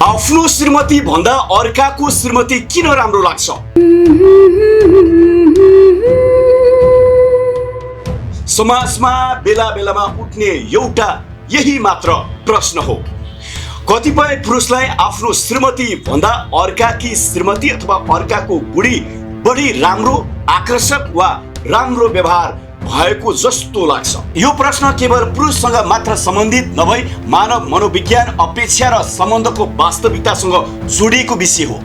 आफ्नो श्रीमती भन्दा अर्काको श्रीमती किन राम्रो लाग्छ? समाजमा बेला बेलामा उठ्ने एउटा यही मात्र प्रश्न हो। कतिपय पुरुषलाई आफ्नो श्रीमती भन्दा अर्काकी श्रीमती अथवा अर्काको बुढी बढी राम्रो, आकर्षक वा राम्रो व्यवहार भएको जस्तो लाग्छ। यो प्रश्न केवल पुरुषसँग मात्र सम्बन्धित नभई मानव मनोविज्ञान, अपेक्षा र सम्बन्धको वास्तविकतासँग जोडिएको विषय हो।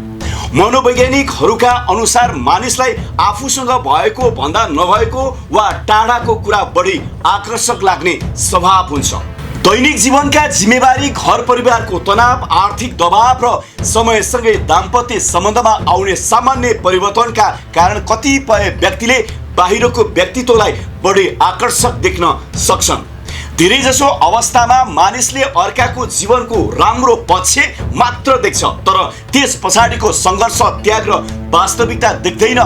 मनोवैज्ञानिकहरूका अनुसार मानिसलाई आफूसँग भएको भन्दा नभएको वा टाढाको कुरा बढी आकर्षक लाग्ने स्वभाव हुन्छ। दैनिक जीवनका जिम्मेवारी, घर परिवारको तनाव, आर्थिक दबाव र समयसँगै दाम्पत्य सम्बन्धमा आउने सामान्य परिवर्तनका कारण कतिपय व्यक्तिले बाहिरको व्यक्तित्वलाई बढी आकर्षक देख्न सक्छन्। धेरैजसो अवस्थामा मानिसले अर्काको जीवनको राम्रो पक्ष मात्र देख्छ, तर त्यस पछाडिको सङ्घर्ष, त्याग र वास्तविकता देख्दैन।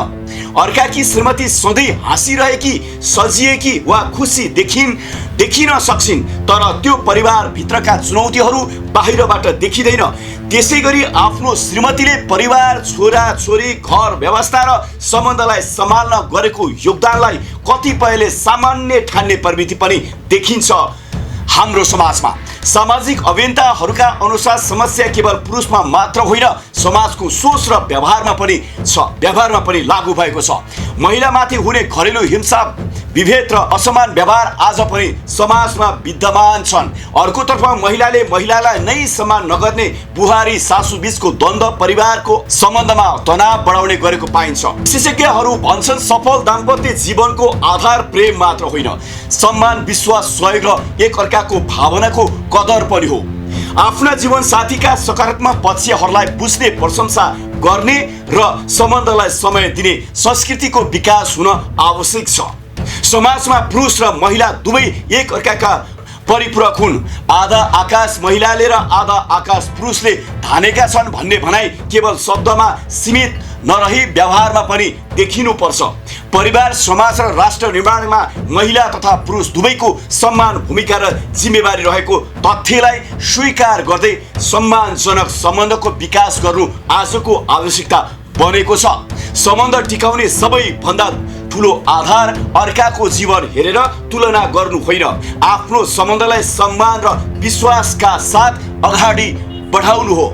अर्काकी श्रीमती सधैँ हाँसिरहेकी, सजिएकी वा खुसी देखिन सक्छिन्, तर त्यो परिवार भित्रका चुनौतीहरू बाहिरबाट देखिँदैन। त्यसै गरी आफ्नो श्रीमतीले परिवार, छोरा छोरी, घर व्यवस्था र सम्बन्धलाई सम्हाल्न गरेको योगदानलाई कतिपयले सामान्य ठान्ने प्रवृत्ति पनि देखिन्छ। हाम्रो समाजमा सामाजिक अभियन्ताहरूका अनुसार समस्या केवल पुरुषमा मात्र होइन, समाजको सोच र व्यवहारमा पनि लागू भएको छ। महिलामाथि हुने घरेलु हिंसा, विभेद र असमान व्यवहार आज पनि समाजमा विद्यमान छन्। अर्कोतर्फ महिलालाई नै सम्मान नगर्ने बुहारी सासु बीचको द्वन्द्व परिवारको सम्बन्धमा तनाव बढाउने गरेको पाइन्छ। विशेषज्ञहरू भन्छन् सफल दाम्पत्य जीवनको आधार प्रेम मात्र होइन, सम्मान, विश्वास, सहयोग र एक अर्काको भावनाको कदर पनि हो। आफ्ना जीवन साथीका सकारात्मक पक्षहरूलाई बुझ्ने, प्रशंसा गर्ने र सम्बन्धलाई समय दिने संस्कृतिको विकास हुन आवश्यक छ। समाजमा पुरुष र महिला दुवै एक अर्काका परिपूरक हुन्। आधा आकाश महिलाले र आधा आकाश पुरुषले धानेका छन् भन्ने भनाइ केवल शब्दमा सीमित नरही व्यवहारमा पनि देखिनुपर्छ। परिवार, समाज र राष्ट्र निर्माणमा महिला तथा पुरुष दुवैको समान भूमिका र जिम्मेवारी रहेको तथ्यलाई स्वीकार गर्दै सम्मानजनक सम्बन्धको विकास गर्नु आजको आवश्यकता बनेको छ। सम्बन्ध टिकाउने सबैभन्दा ठुलो आधार अर्काको जीवन हेरेर तुलना गर्नु होइन, आफ्नो सम्बन्धलाई सम्मान र विश्वासका साथ अगाडि बढाउनु हो।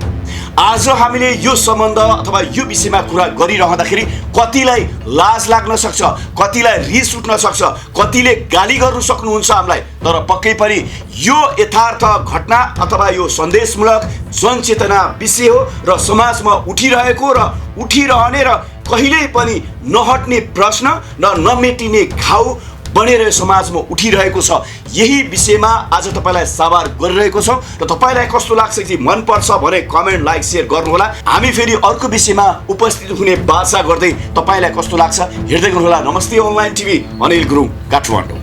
आज हामीले यो सम्बन्ध अथवा यो विषयमा कुरा गरिरहँदाखेरि कतिलाई लाज लाग्न सक्छ, कतिलाई रिस उठ्न सक्छ, कतिले गाली गर्नु सक्नुहुन्छ हामीलाई, तर पक्कै पनि यो यथार्थ घटना अथवा यो सन्देशमूलक जनचेतना विषय हो र समाजमा उठिरहेको र उठिरहने र कहिल्यै पनि नहट्ने प्रश्न र नमेटिने घाउ बनेर समाजमा उठिरहेको छ। यही विषयमा आज तपाईँलाई साभार गरिरहेको छौँ र तपाईँलाई कस्तो लाग्छ कि मन पर्छ भने कमेन्ट, लाइक, सेयर गर्नुहोला। हामी फेरि अर्को विषयमा उपस्थित हुने बाचा गर्दै तपाईँलाई कस्तो लाग्छ हेर्दै गर्नुहोला। नमस्ते अनलाइन टिभी, अनिल गुरुङ, काठमाडौँ।